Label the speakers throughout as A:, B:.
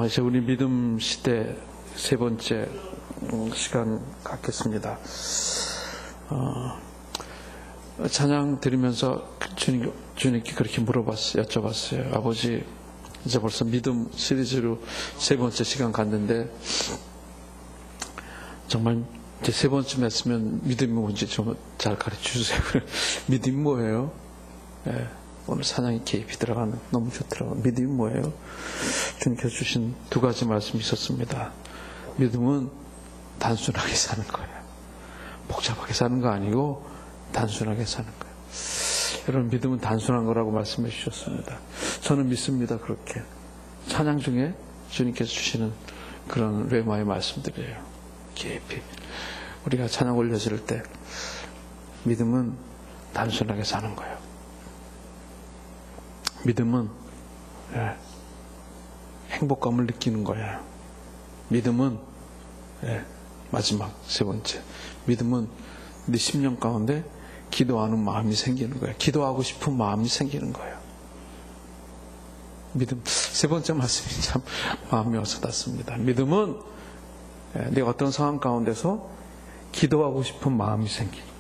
A: 이제 우리 믿음 시대 세 번째 시간 갖겠습니다. 찬양 드리면서 주님께 그렇게 여쭤봤어요. 아버지, 이제 벌써 믿음 시리즈로 세 번째 시간 갔는데, 정말 이제 세 번쯤 했으면 믿음이 뭔지 좀 잘 가르쳐 주세요. 믿음이 뭐예요? 네, 오늘 찬양이 개입이 들어가는 너무 좋더라고요. 믿음이 뭐예요? 주님께서 주신 두 가지 말씀이 있었습니다. 믿음은 단순하게 사는 거예요. 복잡하게 사는 거 아니고 단순하게 사는 거예요. 여러분, 믿음은 단순한 거라고 말씀해 주셨습니다. 저는 믿습니다. 그렇게 찬양 중에 주님께서 주시는 그런 레마의 말씀들이에요. 깊이 우리가 찬양 올려질 때 믿음은 단순하게 사는 거예요. 믿음은 행복감을 느끼는 거예요. 믿음은 마지막 세 번째, 믿음은 네 심령 가운데 기도하는 마음이 생기는 거예요. 기도하고 싶은 마음이 생기는 거예요. 믿음 세 번째 말씀이 참 마음이 와닿습니다. 믿음은 내가 어떤 상황 가운데서 기도하고 싶은 마음이 생기는 거예요.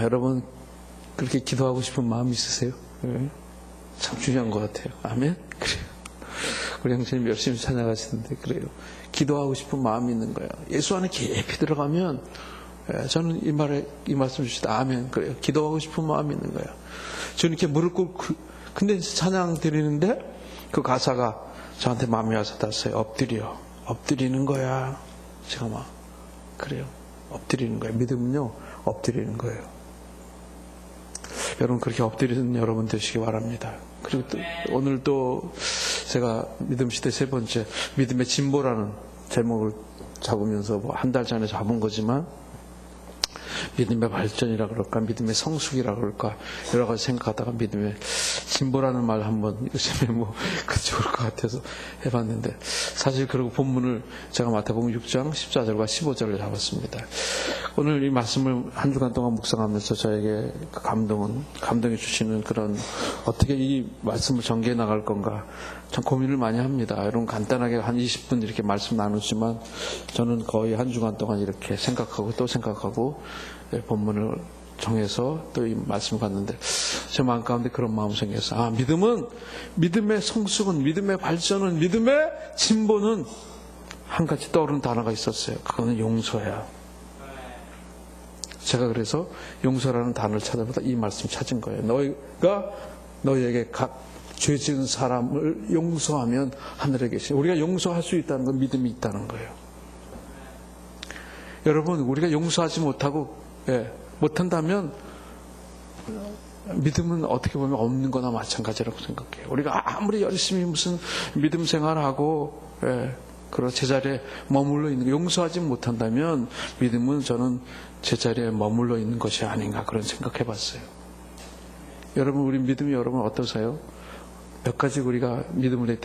A: 여러분, 그렇게 기도하고 싶은 마음이 있으세요? 참 중요한 것 같아요. 아멘? 그래요. 우리 형제님 열심히 찬양하시는데, 그래요. 기도하고 싶은 마음이 있는 거예요. 예수 안에 깊이 들어가면, 저는 이 말씀 주시다. 아멘. 그래요. 기도하고 싶은 마음이 있는 거예요. 주님께 무릎 꿇고, 근데 찬양 드리는데, 그 가사가 저한테 마음이 와서 닿았어요. 엎드리는 거야. 제가 그래요. 엎드리는 거예요. 믿음은요, 엎드리는 거예요. 여러분, 그렇게 엎드리는 여러분 되시기 바랍니다. 그리고 또 오늘 또 제가 믿음 시대 세 번째, 믿음의 진보라는 제목을 잡으면서 한 달 전에 잡은 거지만, 믿음의 발전이라 그럴까, 믿음의 성숙이라 그럴까, 여러 가지 생각하다가 믿음의 진보라는 말 한번 요즘에 좋을 것 같아서 해봤는데, 사실 그리고 본문을 제가 마태복음 6장 14절과 15절을 잡았습니다. 오늘 이 말씀을 한 주간 동안 묵상하면서 저에게 그 감동해 주시는 그런, 어떻게 이 말씀을 전개해 나갈 건가 참 고민을 많이 합니다. 여러분, 간단하게 한 20분 이렇게 말씀 나누지만 저는 거의 한 주간 동안 이렇게 생각하고 또 생각하고 본문을 정해서 또 이 말씀을 봤는데, 제 마음 가운데 그런 마음이 생겨서, 믿음의 성숙은, 믿음의 발전은, 믿음의 진보는 한 가지 떠오르는 단어가 있었어요. 그거는 용서야. 제가 그래서 용서라는 단어를 찾아보다 이 말씀 찾은 거예요. 너희가 너희에게 각 죄 지은 사람을 용서하면 하늘에 계신, 우리가 용서할 수 있다는 건 믿음이 있다는 거예요. 여러분, 우리가 용서하지 못한다면 믿음은 어떻게 보면 없는 거나 마찬가지라고 생각해요. 우리가 아무리 열심히 무슨 믿음 생활하고 그런 제자리에 머물러 있는, 용서하지 못한다면 믿음은, 저는 제자리에 머물러 있는 것이 아닌가 그런 생각해 봤어요. 여러분, 우리 믿음이 여러분 어떠세요? 몇 가지 우리가 믿음에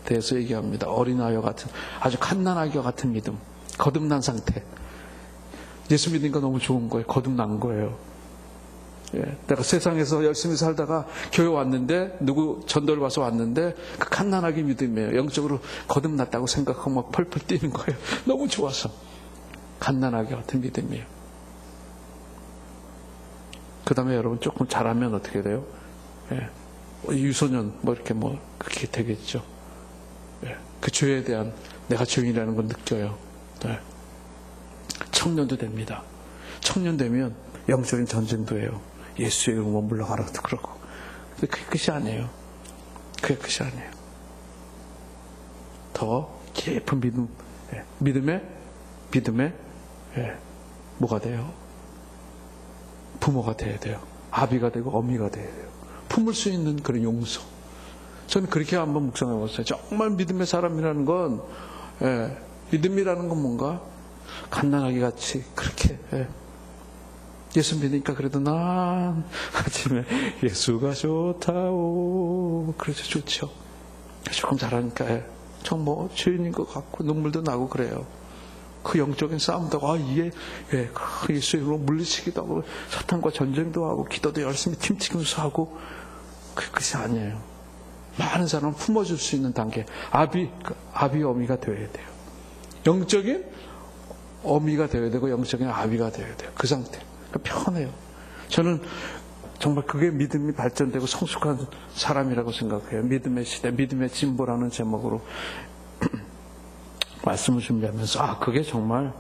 A: 대해서 얘기합니다. 어린아이와 같은, 아주 갓난아기와 같은 믿음, 거듭난 상태. 예수 믿으니까 너무 좋은 거예요. 거듭난 거예요. 내가 세상에서 열심히 살다가 교회 왔는데, 누구 전도를 와서 왔는데, 그 갓난아기 믿음이에요. 영적으로 거듭났다고 생각하고 막 펄펄 뛰는 거예요. 너무 좋아서. 갓난아기 같은 믿음이에요. 그 다음에 여러분, 조금 잘하면 어떻게 돼요? 유소년 이렇게 그렇게 되겠죠. 그 죄에 대한, 내가 죄인이라는 걸 느껴요. 청년도 됩니다. 청년 되면 영적인 전쟁도 해요. 예수의 이름으로 물러가라도 그러고. 근데 그게 끝이 아니에요. 그게 끝이 아니에요. 더 깊은 믿음의 뭐가 돼요? 부모가 돼야 돼요. 아비가 되고 어미가 돼야 돼요. 품을 수 있는 그런 용서. 저는 그렇게 한번 묵상해 봤어요. 정말 믿음의 사람이라는 건, 믿음이라는 건 뭔가 갓난아기 같이 그렇게, 예수 믿으니까 그래도 난 아침에 예수가 좋다오. 그래서 좋죠. 조금 잘하니까 좀 죄인인 것 같고 눈물도 나고 그래요. 그 영적인 싸움도 하고, 이게 예수의 이름으로 물리치기도 하고 사탄과 전쟁도 하고 기도도 열심히 팀치면서 하고, 그것이 아니에요. 많은 사람을 품어줄 수 있는 단계, 아비 어미가 되어야 돼요. 영적인 어미가 되어야 되고 영적인 아비가 되어야 돼요. 그 상태. 그러니까 편해요. 저는 정말 그게 믿음이 발전되고 성숙한 사람이라고 생각해요. 믿음의 시대, 믿음의 진보라는 제목으로 말씀을 준비하면서 그게 정말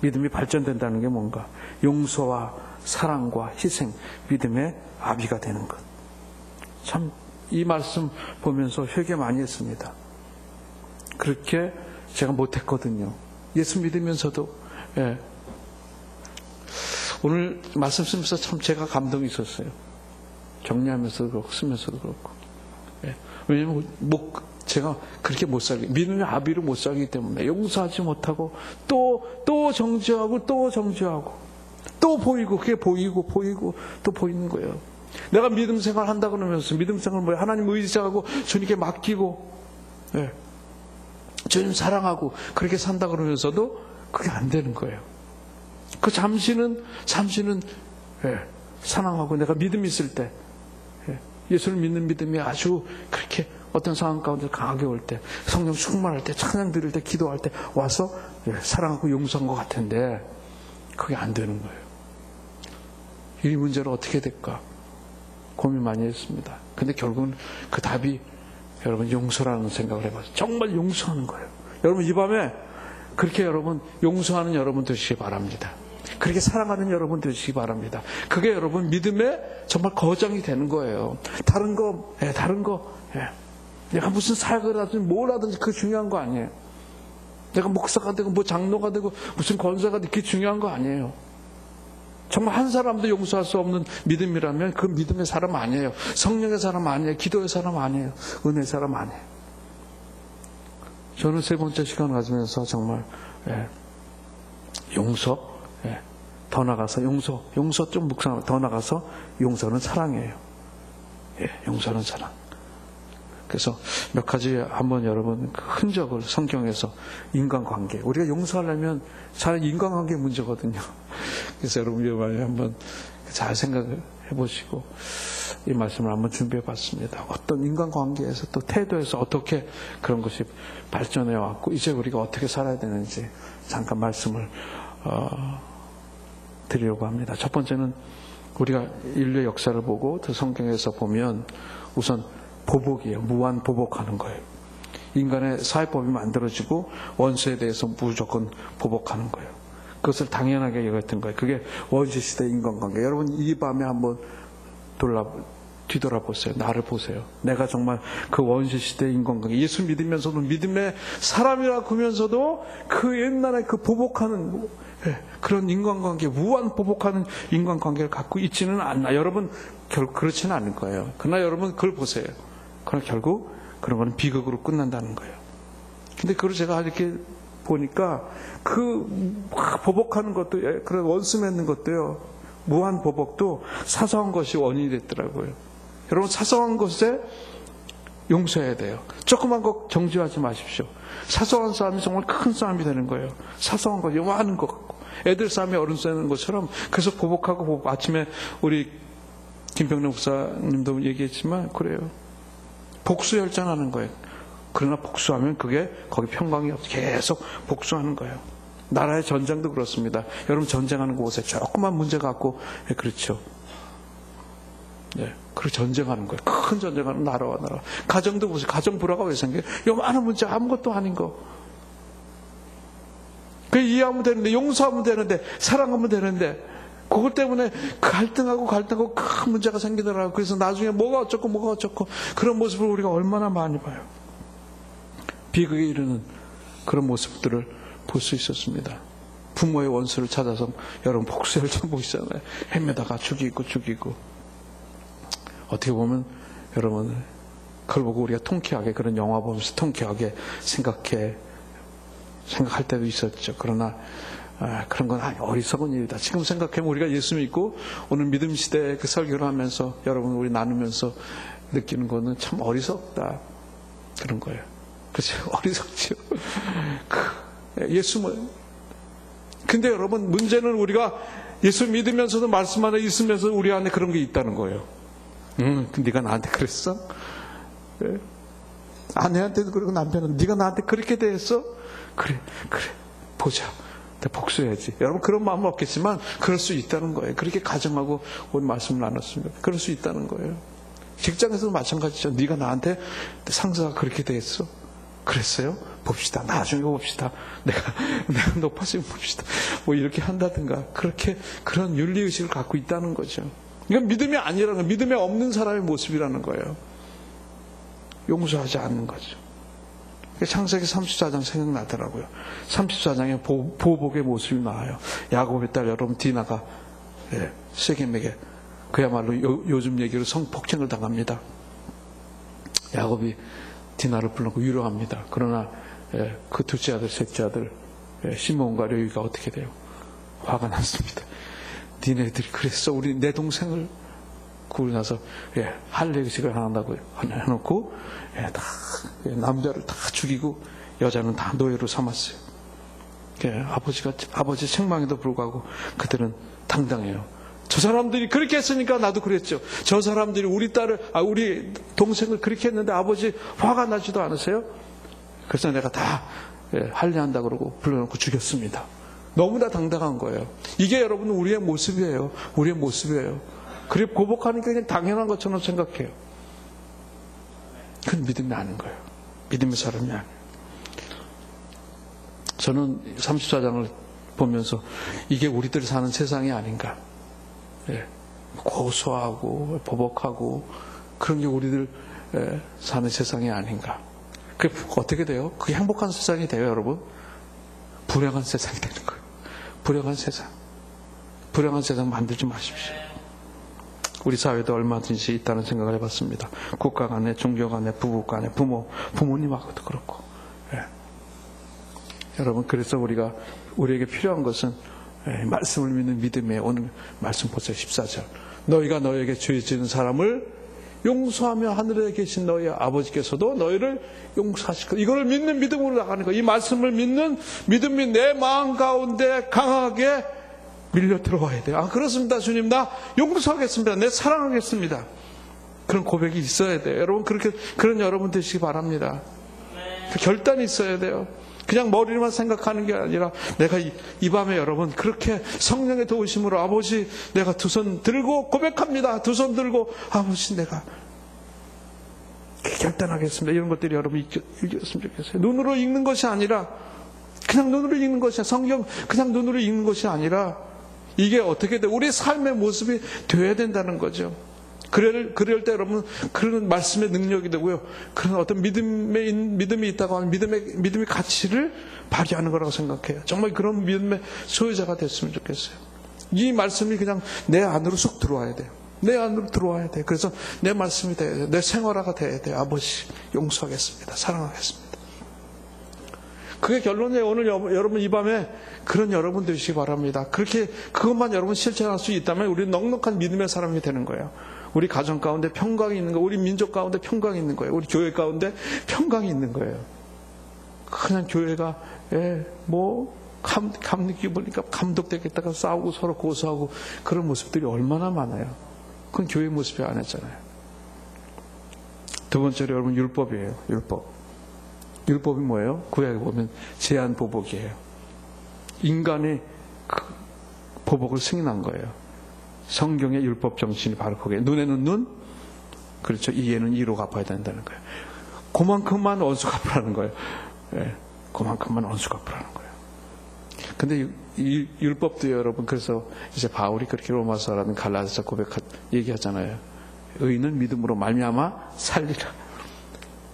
A: 믿음이 발전된다는 게 뭔가, 용서와 사랑과 희생, 믿음의 아비가 되는 것. 참 이 말씀 보면서 회개 많이 했습니다. 그렇게 제가 못했거든요. 예수 믿으면서도. 오늘 말씀 쓰면서 참 제가 감동이 있었어요. 정리하면서도 그렇고 쓰면서도 그렇고. 왜냐하면 제가 그렇게 못 살기, 믿음의 아비로 못 살기 때문에 용서하지 못하고 또 정죄하고 또 정죄하고 또 보이고, 그게 보이고 또 보이는 거예요. 내가 믿음 생활 한다 그러면서, 믿음 생활 뭐야? 하나님 의지하고 주님께 맡기고 주님 사랑하고 그렇게 산다 그러면서도 그게 안 되는 거예요. 그 잠시는 사랑하고 내가 믿음이 있을 때, 예수를 믿는 믿음이 아주 그렇게 어떤 상황 가운데 강하게 올 때, 성령 충만할 때, 찬양 드릴 때, 기도할 때 와서 사랑하고 용서한 것 같은데 그게 안 되는 거예요. 이 문제를 어떻게 될까 고민 많이 했습니다. 근데 결국은 그 답이 여러분 용서라는 생각을 해봤어요. 정말 용서하는 거예요. 여러분 이 밤에 그렇게 여러분 용서하는 여러분 되시기 바랍니다. 그렇게 사랑하는 여러분 되시기 바랍니다. 그게 여러분 믿음의 정말 거장이 되는 거예요. 다른 거 내가 무슨 사역을 하든지 뭘 하든지 그게 중요한 거 아니에요. 내가 목사가 되고 뭐 장로가 되고 무슨 권사가 되고 그게 중요한 거 아니에요. 정말 한 사람도 용서할 수 없는 믿음이라면 그 믿음의 사람 아니에요. 성령의 사람 아니에요. 기도의 사람 아니에요. 은혜의 사람 아니에요. 저는 세 번째 시간을 가지면서 정말 용서, 더 나가서 용서 좀 묵상하면 더 나가서 용서는 사랑이에요. 용서는 사랑. 그래서 몇 가지 한번 여러분 그 흔적을 성경에서, 인간관계, 우리가 용서하려면 잘 인간관계 문제거든요. 그래서 여러분 이번에 한번 잘 생각을 해보시고 이 말씀을 한번 준비해 봤습니다. 어떤 인간관계에서 또 태도에서 어떻게 그런 것이 발전해 왔고 이제 우리가 어떻게 살아야 되는지 잠깐 말씀을 드리려고 합니다. 첫 번째는 우리가 인류의 역사를 보고 또 성경에서 보면 우선 보복이에요. 무한 보복하는 거예요. 인간의 사회법이 만들어지고 원수에 대해서 무조건 보복하는 거예요. 그것을 당연하게 여겼던 거예요. 그게 원시시대 인간관계. 여러분 이 밤에 한번 뒤돌아보세요. 나를 보세요. 내가 정말 그 원시시대 인간관계, 예수 믿으면서도 믿음의 사람이라 그러면서도 그 옛날에 그 보복하는 그런 인간관계, 무한 보복하는 인간관계를 갖고 있지는 않나. 여러분 결국 그렇지는 않을 거예요. 그러나 여러분 그걸 보세요. 그러나 결국 그런 거는 비극으로 끝난다는 거예요. 근데 그걸 제가 이렇게 보니까 그 보복하는 것도, 그런 원수 맺는 것도요, 무한 보복도 사소한 것이 원인이 됐더라고요. 여러분 사소한 것에 용서해야 돼요. 조그만 것 정죄하지 마십시오. 사소한 싸움이 정말 큰 싸움이 되는 거예요. 사소한 것, 요만한 것 같고 애들 싸움이 어른 싸우는 것처럼 계속 보복하고 아침에 우리 김병래 목사님도 얘기했지만 그래요. 복수열전하는 거예요. 그러나 복수하면 그게 거기 평강이 없어. 계속 복수하는 거예요. 나라의 전쟁도 그렇습니다. 여러분 전쟁하는 곳에 조그만 문제 갖고 그렇죠. 그렇게 전쟁하는 거예요. 큰 전쟁하는 나라와 나라. 가정도 보세요. 가정 불화가 왜 생겨요? 요만한 문제 아무것도 아닌 거. 그 이해하면 되는데, 용서하면 되는데, 사랑하면 되는데, 그것 때문에 갈등하고 큰 문제가 생기더라고요. 그래서 나중에 뭐가 어쩌고 그런 모습을 우리가 얼마나 많이 봐요. 비극에 이르는 그런 모습들을 볼 수 있었습니다. 부모의 원수를 찾아서 여러분 복수열전 보시잖아요. 헤매다가 죽이고 어떻게 보면 여러분 그걸 보고 우리가 통쾌하게, 그런 영화 보면서 통쾌하게 생각할 때도 있었죠. 그러나 그런 건 어리석은 일이다. 지금 생각하면 우리가 예수 믿고 오늘 믿음 시대에 그 설교를 하면서 여러분 우리 나누면서 느끼는 거는 참 어리석다. 그런 거예요. 그렇죠. 어리석죠. 근데 여러분, 문제는 우리가 예수 믿으면서도 말씀 안에 있으면서 우리 안에 그런 게 있다는 거예요. 네가 나한테 그랬어? 아내한테도 그러고 남편은 네가 나한테 그렇게 대했어? 그래 보자, 내가 복수해야지. 여러분, 그런 마음은 없겠지만 그럴 수 있다는 거예요. 그렇게 가정하고 오늘 말씀을 나눴습니다. 그럴 수 있다는 거예요. 직장에서도 마찬가지죠. 네가 나한테 상사가 그렇게 대했어? 그랬어요? 봅시다. 나중에 봅시다. 내가 높아지면 봅시다. 뭐 이렇게 한다든가, 그런 윤리의식을 갖고 있다는 거죠. 이건 믿음이 아니라는 거예요. 믿음에 없는 사람의 모습이라는 거예요. 용서하지 않는 거죠. 창세기 34장 생각나더라고요. 34장에 보복의 모습이 나와요. 야곱의 딸 여러분 디나가 세겜에게 그야말로 요즘 얘기로 성폭행을 당합니다. 야곱이 디나를 불러고 위로합니다. 그러나 그 둘째 아들, 셋째 아들 시몬과 레위가 어떻게 돼요? 화가 났습니다. 니네들이 그랬어? 내 동생을 그러고 나서 할례식을 한다고 해놓고 남자를 다 죽이고 여자는 다 노예로 삼았어요. 아버지 책망에도 불구하고 그들은 당당해요. 저 사람들이 그렇게 했으니까 나도 그랬죠. 저 사람들이 우리 동생을 그렇게 했는데 아버지 화가 나지도 않으세요? 그래서 내가 다 할례한다 그러고 불러놓고 죽였습니다. 너무나 당당한 거예요. 이게 여러분 우리의 모습이에요. 우리의 모습이에요. 그래 보복하니까 그냥 당연한 것처럼 생각해요. 그건 믿음이 아닌 거예요. 믿음의 사람이 아니에요. 저는 34장을 보면서 이게 우리들이 사는 세상이 아닌가. 고소하고 보복하고 그런 게 우리들 사는 세상이 아닌가. 그게 어떻게 돼요? 그게 행복한 세상이 돼요, 여러분? 불행한 세상이 되는 거예요. 불행한 세상 만들지 마십시오. 우리 사회도 얼마든지 있다는 생각을 해봤습니다. 국가 간에, 종교 간에, 부부 간에, 부모님하고도 그렇고. 여러분, 그래서 우리에게 필요한 것은 말씀을 믿는 믿음에 오늘 말씀 보세요. 14절. 너희가 너희에게 죄 지은 사람을 용서하며 하늘에 계신 너희 아버지께서도 너희를 용서하실 것. 이거를 믿는 믿음으로 나가는 거예요. 이 말씀을 믿는 믿음이 내 마음 가운데 강하게 밀려 들어와야 돼요. 그렇습니다. 주님, 나 용서하겠습니다. 내 사랑하겠습니다. 그런 고백이 있어야 돼요. 여러분, 그런 여러분 되시기 바랍니다. 그 결단이 있어야 돼요. 그냥 머리로만 생각하는 게 아니라 내가 이 밤에 여러분 그렇게 성령의 도우심으로 아버지 내가 두 손 들고 고백합니다. 두 손 들고 아버지 내가 결단하겠습니다. 이런 것들이 여러분 읽었으면 좋겠어요. 눈으로 읽는 것이 아니라 그냥 눈으로 읽는 것이 아니라 성경 그냥 눈으로 읽는 것이 아니라 이게 어떻게 돼? 우리의 삶의 모습이 되어야 된다는 거죠. 그럴 때 여러분 그런 말씀의 능력이 되고요. 그런 어떤 믿음이 있다고 하면 믿음의 가치를 발휘하는 거라고 생각해요. 정말 그런 믿음의 소유자가 됐으면 좋겠어요. 이 말씀이 그냥 내 안으로 쑥 들어와야 돼요. 내 안으로 들어와야 돼요. 그래서 내 말씀이 돼야 돼요. 내 생활화가 돼야 돼요. 아버지 용서하겠습니다. 사랑하겠습니다. 그게 결론이에요. 오늘 여러분 이 밤에 그런 여러분 되시기 바랍니다. 그것만 여러분 실천할 수 있다면 우리는 넉넉한 믿음의 사람이 되는 거예요. 우리 가정 가운데 평강이 있는 거예요. 우리 민족 가운데 평강이 있는 거예요. 우리 교회 가운데 평강이 있는 거예요. 그냥 교회가 감 느껴보니까 감독되겠다가 싸우고 서로 고소하고 그런 모습들이 얼마나 많아요. 그건 교회 모습이 아니잖아요. 두 번째로 여러분 율법이에요. 율법이 뭐예요? 구약에 보면 제한 보복이에요. 인간의 그 보복을 승인한 거예요. 성경의 율법 정신이 바로 거기에 눈에는 눈, 그렇죠. 이에는 이로 갚아야 된다는 거예요. 그만큼만 원수 갚으라는 거예요. 그만큼만 원수 갚으라는 거예요. 근데 이 율법도 여러분 그래서 이제 바울이 그렇게 로마서라는 갈라디아서 얘기하잖아요. 의인은 믿음으로 말미암아 살리라.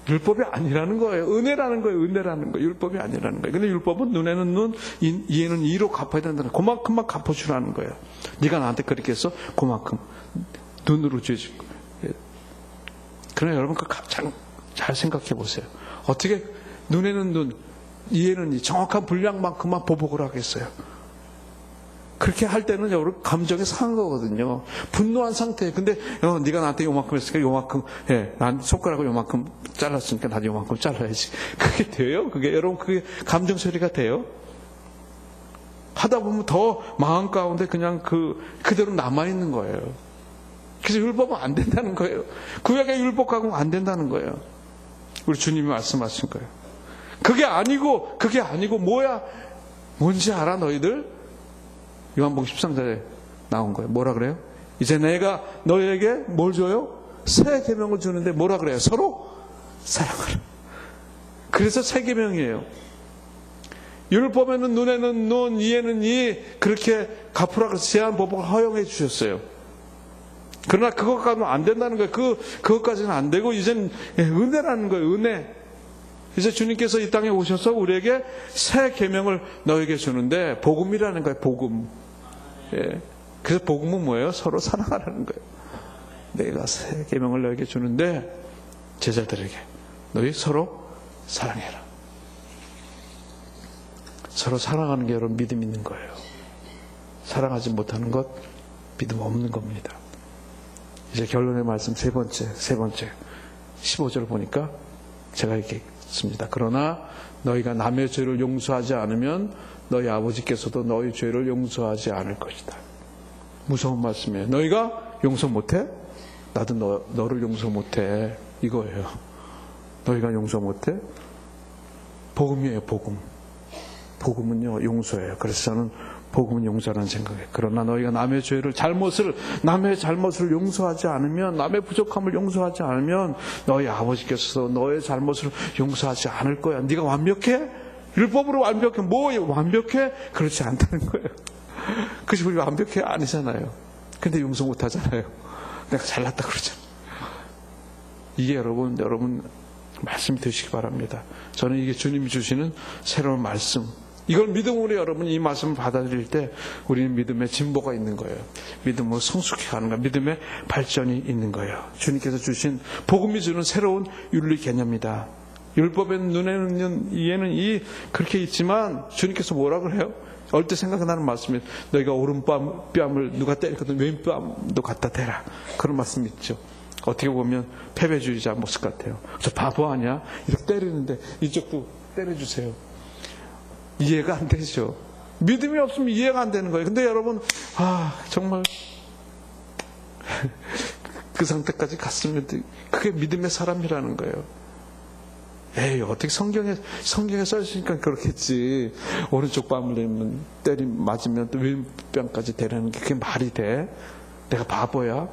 A: 율법이 아니라는 거예요. 은혜라는 거예요. 율법이 아니라는 거예요. 근데 율법은 눈에는 눈, 이에는 이로 갚아야 된다는 거예요. 그만큼만 갚아주라는 거예요. 네가 나한테 그렇게 했어? 그만큼. 눈으로 죄짓고. 그러나 여러분 잘 생각해 보세요. 어떻게 눈에는 눈, 이에는 이 정확한 분량만큼만 보복을 하겠어요? 그렇게 할 때는 여러분 감정이 상한 거거든요. 분노한 상태에. 근데 네가 나한테 요만큼 했으니까 요만큼 난 손가락을 요만큼 잘랐으니까 나도 요만큼 잘라야지. 그게 돼요? 그게 여러분 그게 감정 처리가 돼요? 하다 보면 더 마음 가운데 그냥 그대로 남아 있는 거예요. 그래서 율법은 안 된다는 거예요. 구약의 율법하고는 안 된다는 거예요. 우리 주님이 말씀하신 거예요. 그게 아니고 뭐야? 뭔지 알아 너희들? 요한복음 13절에 나온 거예요. 뭐라 그래요? 이제 내가 너희에게 뭘 줘요? 새 계명을 주는데 뭐라 그래요? 서로 사랑하라. 그래서 새 계명이에요. 율법에는 눈에는 눈, 이에는 이 그렇게 갚으라 그래서 제한 법을 허용해 주셨어요. 그러나 그것까지는 안 된다는 거예요. 그것까지는 안 되고 이제는 은혜라는 거예요. 은혜. 이제 주님께서 이 땅에 오셔서 우리에게 새 계명을 너에게 주는데 복음이라는 거예요. 복음. 예. 그래서 복음은 뭐예요? 서로 사랑하라는 거예요. 내가 새 계명을 너에게 주는데 제자들에게 너희 서로 사랑해라. 서로 사랑하는 게 여러분 믿음 있는 거예요. 사랑하지 못하는 것 믿음 없는 겁니다. 이제 결론의 말씀 세 번째 15절 보니까 제가 이렇게 씁니다. 그러나 너희가 남의 죄를 용서하지 않으면 너희 아버지께서도 너희 죄를 용서하지 않을 것이다. 무서운 말씀이에요. 너희가 용서 못해? 나도 너를 용서 못해. 이거예요. 너희가 용서 못해? 복음이에요. 복음. 복음은요 용서예요. 그래서 저는 복음은 용서라는 생각이에요. 그러나 너희가 남의 잘못을 용서하지 않으면, 남의 부족함을 용서하지 않으면 너희 아버지께서도 너의 잘못을 용서하지 않을 거야. 네가 완벽해? 율법으로 완벽해? 뭐 완벽해? 그렇지 않다는 거예요. 그래서 우리 완벽해? 아니잖아요. 근데 용서 못 하잖아요. 내가 잘났다 그러잖아요. 이게 여러분 말씀이 되시기 바랍니다. 저는 이게 주님이 주시는 새로운 말씀, 이걸 믿음으로 여러분 이 말씀을 받아들일 때 우리는 믿음의 진보가 있는 거예요. 믿음으로 성숙해가는 거예요. 믿음의 발전이 있는 거예요. 주님께서 주신 복음이 주는 새로운 윤리 개념이다. 율법에는 눈에는 이에는 이 그렇게 있지만 주님께서 뭐라 그래요? 얼핏 생각나는 말씀이 너희가 오른뺨을 누가 때리거든 왼뺨도 갖다 대라. 그런 말씀이 있죠. 어떻게 보면 패배주의자 모습 같아요. 저 바보 아니야? 이렇게 때리는데 이쪽도 때려주세요. 이해가 안 되죠. 믿음이 없으면 이해가 안 되는 거예요. 근데 여러분 정말 그 상태까지 갔으면 그게 믿음의 사람이라는 거예요. 에이 어떻게 성경에 써있으니까 그렇겠지. 오른쪽 뺨을 맞으면 또 왼뺨까지 대라는 게 그게 말이 돼? 내가 바보야?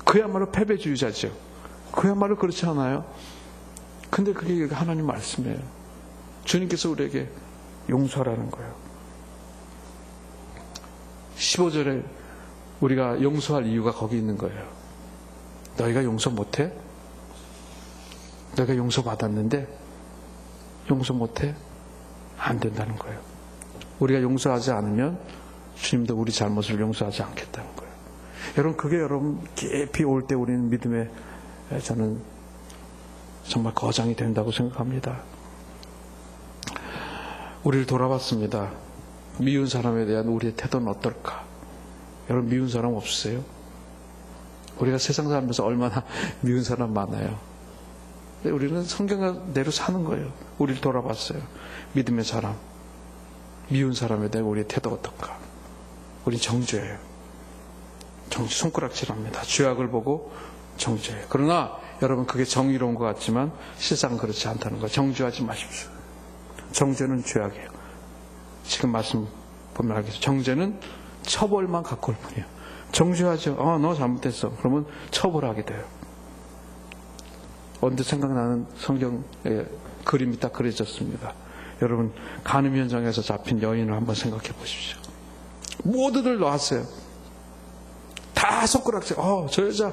A: 그야말로 패배주의자죠. 그야말로 그렇지 않아요? 근데 그게 하나님 말씀이에요. 주님께서 우리에게 용서하라는 거예요. 15절에 우리가 용서할 이유가 거기 있는 거예요. 너희가 용서 못해? 너희가 용서받았는데 용서 못해? 안 된다는 거예요. 우리가 용서하지 않으면 주님도 우리 잘못을 용서하지 않겠다는 거예요. 여러분 그게 여러분 깊이 올 때 우리는 믿음에 저는 정말 거장이 된다고 생각합니다. 우리를 돌아봤습니다. 미운 사람에 대한 우리의 태도는 어떨까? 여러분 미운 사람 없으세요? 우리가 세상 살면서 얼마나 미운 사람 많아요. 근데 우리는 성경대로 사는 거예요. 우리를 돌아봤어요. 믿음의 사람, 미운 사람에 대한 우리의 태도가 어떨까? 우린 정죄예요. 손가락질합니다. 죄악을 보고 정죄해요. 그러나 여러분 그게 정의로운 것 같지만 실상은 그렇지 않다는 거예요. 정죄하지 마십시오. 정죄는 죄악이에요. 지금 말씀 보면 알겠죠. 정죄는 처벌만 갖고 올 뿐이에요. 정죄하죠. 너 잘못했어. 그러면 처벌하게 돼요. 언제 생각나는 성경의 그림이 딱 그려졌습니다. 여러분 간음 현장에서 잡힌 여인을 한번 생각해 보십시오. 모두들 나왔어요. 다 손가락질. 저 여자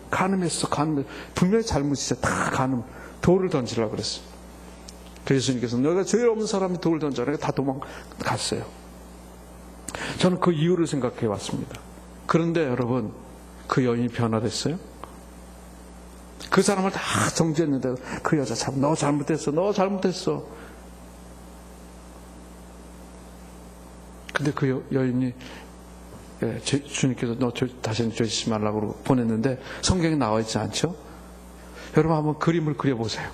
A: 간음했어. 분명히 잘못이죠. 다 간음. 돌을 던지려고 그랬어요. 그래서 예수님께서 너가 죄 없는 사람이 돌을 던져라. 다 도망갔어요. 저는 그 이유를 생각해 왔습니다. 그런데 여러분 그 여인이 변화됐어요? 그 사람을 다 정죄했는데 그 여자 참 너 잘못했어. 근데 그 여인이 주님께서 너 다시는 죄짓지 말라고 그러고 보냈는데 성경에 나와 있지 않죠? 여러분 한번 그림을 그려보세요.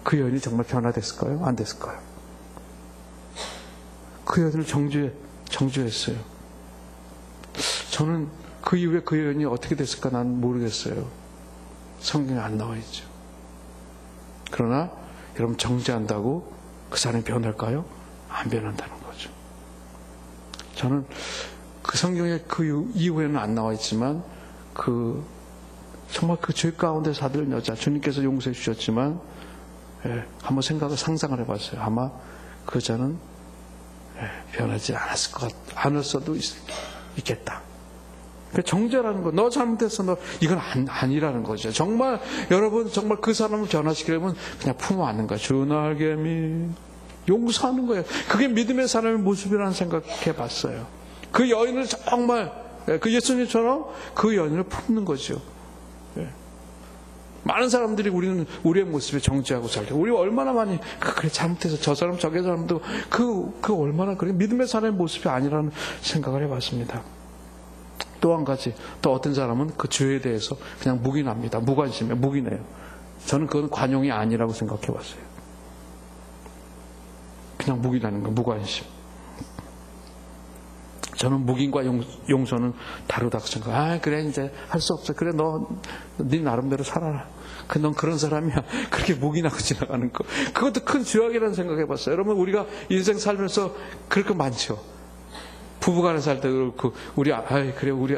A: 그 여인이 정말 변화됐을까요? 안 됐을까요? 그 여인을 정죄했어요. 저는 그 이후에 그 여인이 어떻게 됐을까 난 모르겠어요. 성경에 안 나와 있죠. 그러나 여러분 정죄한다고 그 사람이 변할까요? 안 변한다는 거죠. 저는 그 성경에 그 이후에는 안 나와 있지만 정말 그 죄 가운데 사들은 여자 주님께서 용서해 주셨지만 한번 상상을 해봤어요. 아마 그 여자는 변하지 않을 수도 있겠다. 정죄라는 거, 너 잘못했어, 너 이건 아니라는 거죠. 정말 여러분 정말 그 사람을 변화시키려면 그냥 품 안는 거야. 주날개미 용서하는 거예요. 그게 믿음의 사람의 모습이라는 생각해봤어요. 그 여인을 정말 그 예수님처럼 그 여인을 품는 거죠. 많은 사람들이 우리의 모습에 정죄하고 살게. 우리 얼마나 많이 그래 잘못해서 저 사람 저게 사람도 그 얼마나 그래 믿음의 사람의 모습이 아니라는 생각을 해봤습니다. 또 한 가지, 또 어떤 사람은 그 죄에 대해서 그냥 묵인합니다. 무관심해, 묵인해요. 저는 그건 관용이 아니라고 생각해봤어요. 그냥 묵인하는 거, 무관심. 저는 묵인과 용서는 다르다고 생각해요. 그래 이제 할 수 없어. 그래 네 나름대로 살아라. 넌 그런 사람이야. 그렇게 묵인하고 지나가는 거. 그것도 큰 죄악이라는 생각해봤어요. 여러분 우리가 인생 살면서 그럴 거 많죠. 부부간에 살 때 그렇고 그래 우리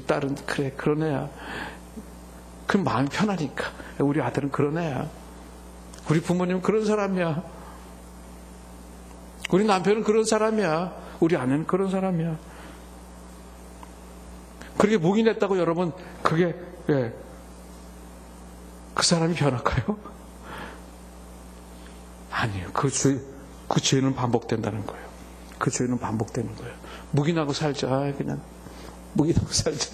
A: 딸은 그래 그런 애야. 그럼 마음이 편하니까. 우리 아들은 그런 애야. 우리 부모님은 그런 사람이야. 우리 남편은 그런 사람이야. 우리 아내는 그런 사람이야. 그렇게 묵인했다고 여러분 그게 그 사람이 변할까요? 아니에요. 그 죄는 반복된다는 거예요. 그 죄는 반복되는 거예요. 묵인하고 살자. 그냥 묵인하고 살자.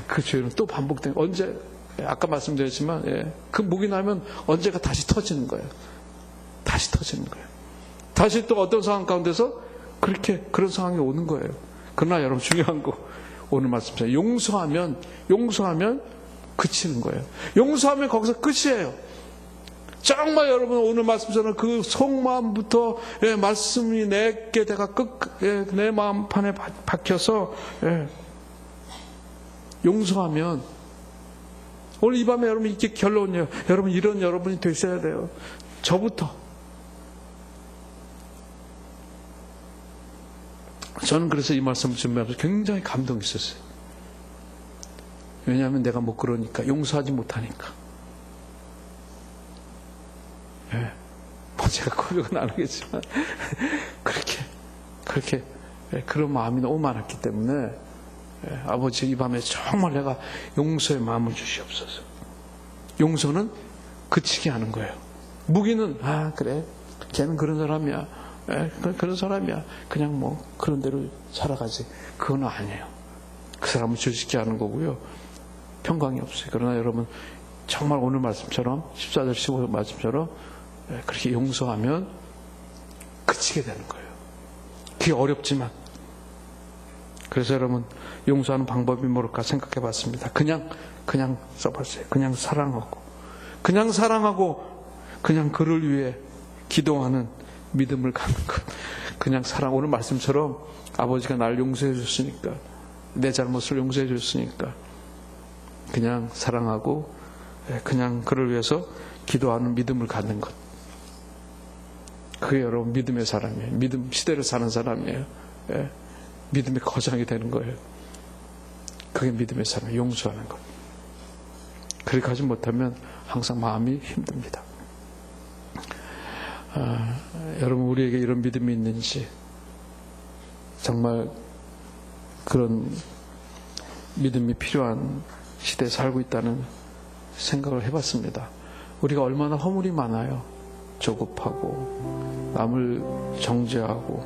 A: 그 죄는 또 반복되는 거예요. 언제 아까 말씀드렸지만 그 묵인하면 언제가 다시 터지는 거예요. 다시 터지는 거예요. 다시 또 어떤 상황 가운데서 그런 상황이 오는 거예요. 그러나 여러분 중요한 거 오늘 말씀처럼 용서하면 그치는 거예요. 용서하면 거기서 끝이에요. 정말 여러분 오늘 말씀처럼 그 속마음부터 말씀이 내게 내가 내 마음판에 박혀서 용서하면 오늘 이 밤에 여러분 이렇게 결론이에요. 여러분 이런 여러분이 되셔야 돼요. 저부터. 저는 그래서 이 말씀을 준비하면서 굉장히 감동이 있었어요. 왜냐하면 내가 못 그러니까 용서하지 못하니까. 제가 고백은 안 하겠지만 그렇게 그런 마음이 너무 많았기 때문에 아버지 이 밤에 정말 내가 용서의 마음을 주시옵소서. 용서는 그치게 하는 거예요. 묵인은 그래 걔는 그런 사람이야. 그런 사람이야. 그냥 뭐 그런 대로 살아가지. 그건 아니에요. 그 사람을 죄짓게 하는 거고요. 평강이 없어요. 그러나 여러분 정말 오늘 말씀처럼 14절 15절 말씀처럼 그렇게 용서하면 그치게 되는 거예요. 그게 어렵지만 그래서 여러분 용서하는 방법이 뭘까 생각해 봤습니다. 그냥 써봤어요. 그냥 사랑하고 그냥 그를 위해 기도하는 믿음을 갖는 것. 그냥 오늘 말씀처럼 아버지가 날 용서해 줬으니까 내 잘못을 용서해 줬으니까 그냥 사랑하고 그냥 그를 위해서 기도하는 믿음을 갖는 것. 그게 여러분 믿음의 사람이에요. 믿음 시대를 사는 사람이에요. 믿음의 거장이 되는 거예요. 그게 믿음의 사람이에요. 용서하는 것. 그렇게 하지 못하면 항상 마음이 힘듭니다. 여러분 우리에게 이런 믿음이 있는지 정말 그런 믿음이 필요한 시대에 살고 있다는 생각을 해봤습니다. 우리가 얼마나 허물이 많아요. 조급하고 남을 정죄하고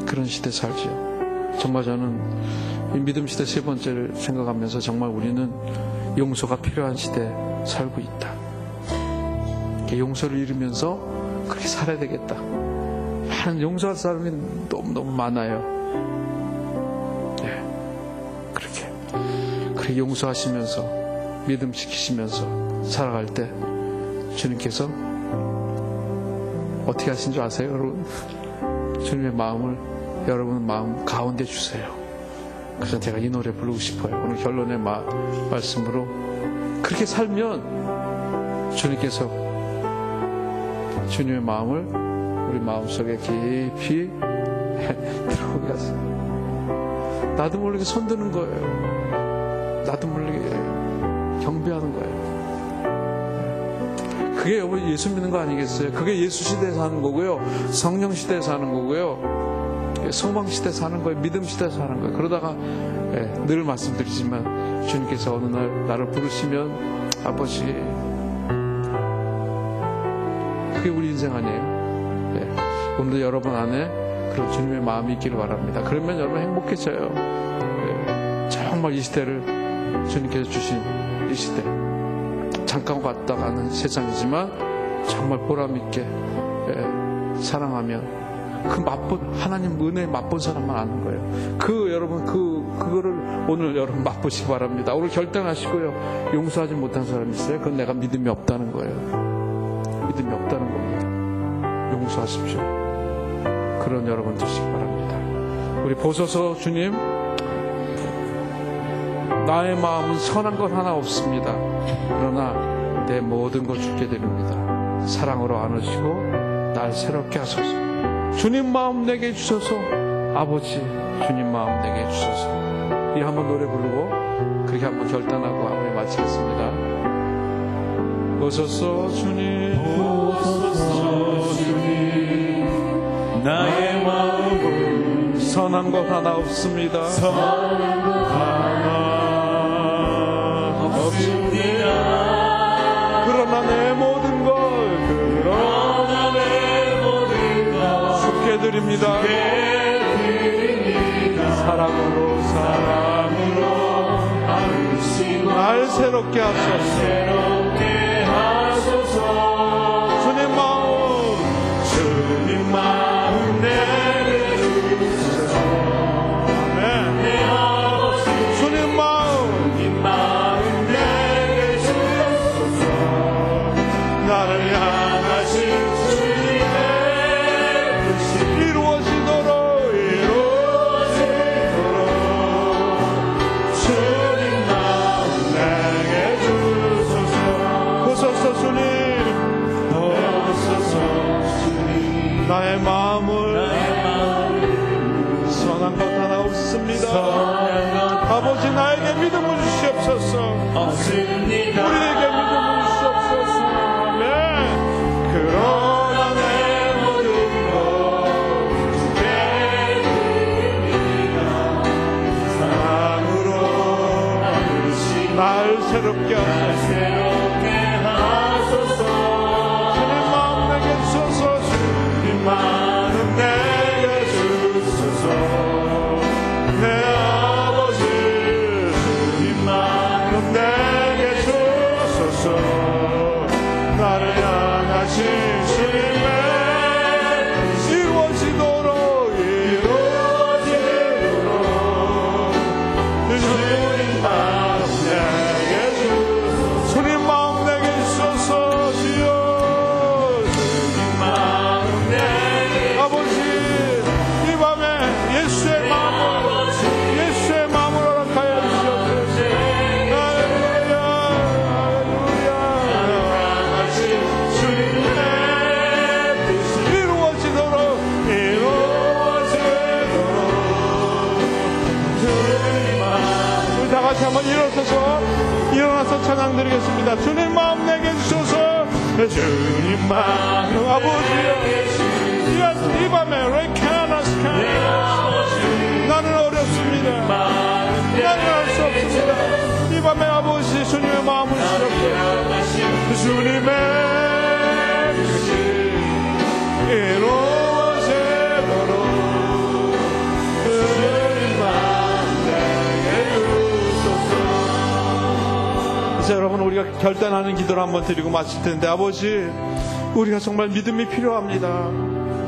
A: 그런 시대에 살죠. 정말 저는 이 믿음 시대 세 번째를 생각하면서 정말 우리는 용서가 필요한 시대에 살고 있다. 용서를 잃으면서 그렇게 살아야 되겠다. 많은 용서할 사람이 너무너무 많아요. 네. 그렇게 용서하시면서 믿음 지키시면서 살아갈 때 주님께서 어떻게 하신 줄 아세요, 여러분? 주님의 마음을 여러분 마음 가운데 주세요. 그래서 제가 이 노래 부르고 싶어요. 오늘 결론의 말씀으로 그렇게 살면 주님께서 주님의 마음을 우리 마음속에 깊이 들어오게 하세요. 나도 모르게 손드는 거예요. 나도 모르게 경배하는 거예요. 그게 여러분 예수 믿는 거 아니겠어요? 그게 예수 시대에서 하는 거고요, 성령 시대에서 하는 거고요, 소망 시대에서 하는 거예요, 믿음 시대에서 하는 거예요. 그러다가 늘 말씀드리지만 주님께서 어느 날 나를 부르시면 아버지, 그게 우리 인생 아니에요? 오늘도 여러분 안에 그런 주님의 마음이 있기를 바랍니다. 그러면 여러분 행복해져요. 정말 이 시대를 주님께서 주신 이 시대, 잠깐 왔다 가는 세상이지만 정말 보람있게 사랑하면 하나님 은혜에 맛본 사람만 아는 거예요. 여러분 그거를 오늘 여러분 맛보시기 바랍니다. 오늘 결단하시고요, 용서하지 못한 사람이 있어요? 그건 내가 믿음이 없다는 거예요. 믿음이 없다는 겁니다. 용서하십시오. 그런 여러분 되시기 바랍니다. 우리 보소서. 주님, 나의 마음은 선한 것 하나 없습니다. 그러나 내 모든 것 주께 드립니다. 사랑으로 안으시고 날 새롭게 하소서. 주님 마음 내게 주소서. 아버지, 주님 마음 내게 주소서. 이 한번 노래 부르고 그렇게 한번 결단하고 마무리 마치겠습니다. 오소서 주님,
B: 오소서 주님, 나의 마음은
A: 선한 것 하나 없습니다.
B: 선한 것 하나
A: 그러나 내 모든 것 주께 드립니다. 사랑으로 날 새롭게 하소서. 주님 마음 내게 주소서. 주님 마음 내게 주소서. 나를 향하신 주님의 뜻이 이루어지도록 주님 마음 내게 주소서. 보소서 주님, 나의 마음을 선한 것 하나 없습니다. 아버지, 나에게 믿음을 주시옵소서. 우리에게 믿음을 주시옵소서. 그러나 내 모든 것 주께 드립니다. 사랑으로 날 새롭게 하소서. 주님 마음 내게 주소서. 주님 마음 내게 주소서. 내 아버지, 주님 마음 내게 주소서. 나를 향하신 주님의 이루어지도록 주님 마음 내게 주소서. 주님 마음 내게 주소서. 주여, 주님 마음 내게. 아버지, 이 밤에 예수의 마음을 허락하여 주시옵소서. 다시 한번 일어나서 찬양 드리겠습니다. 주님 마음 내게 주소서. 주님 마음 아버지, 이 밤에 나는 어렵습니다. 나는 할 수 없습니다. 이 밤에 아버지, 주님의 마음을 주옵소서. 주님의 뜻이 이루어지도록 여러분, 우리가 결단하는 기도를 한번 드리고 마칠 텐데, 아버지, 우리가 정말 믿음이 필요합니다.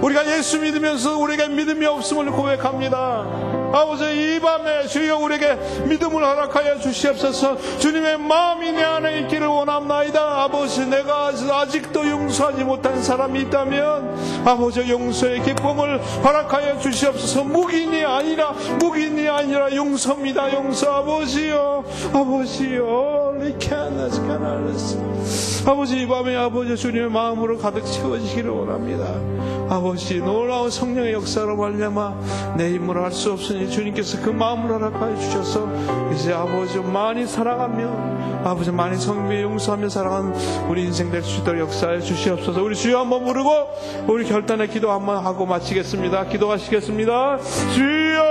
A: 우리가 예수 믿으면서 우리에게 믿음이 없음을 고백합니다. 아버지, 이 밤에 주여 우리에게 믿음을 허락하여 주시옵소서. 주님의 마음이 내 안에 있기를 원합나이다. 아버지, 내가 아직도 용서하지 못한 사람이 있다면 아버지, 용서의 기쁨을 허락하여 주시옵소서. 묵인이 아니라 용서입니다. 용서. 아버지요, 아버지요, 아버지, 이 밤에 아버지 주님의 마음으로 가득 채워지기를 원합니다. 아버지, 놀라운 성령의 역사로 말미암아 내 힘으로 할 수 없으니 주님께서 그 마음을 허락하여 주셔서 이제 아버지 많이 살아가며 아버지 많이 성비에 용서하며 살아가는 우리 인생 될 수 있도록 역사해 주시옵소서. 우리 주여 한번 부르고 우리 결단의 기도 한번 하고 마치겠습니다. 기도하시겠습니다. 주여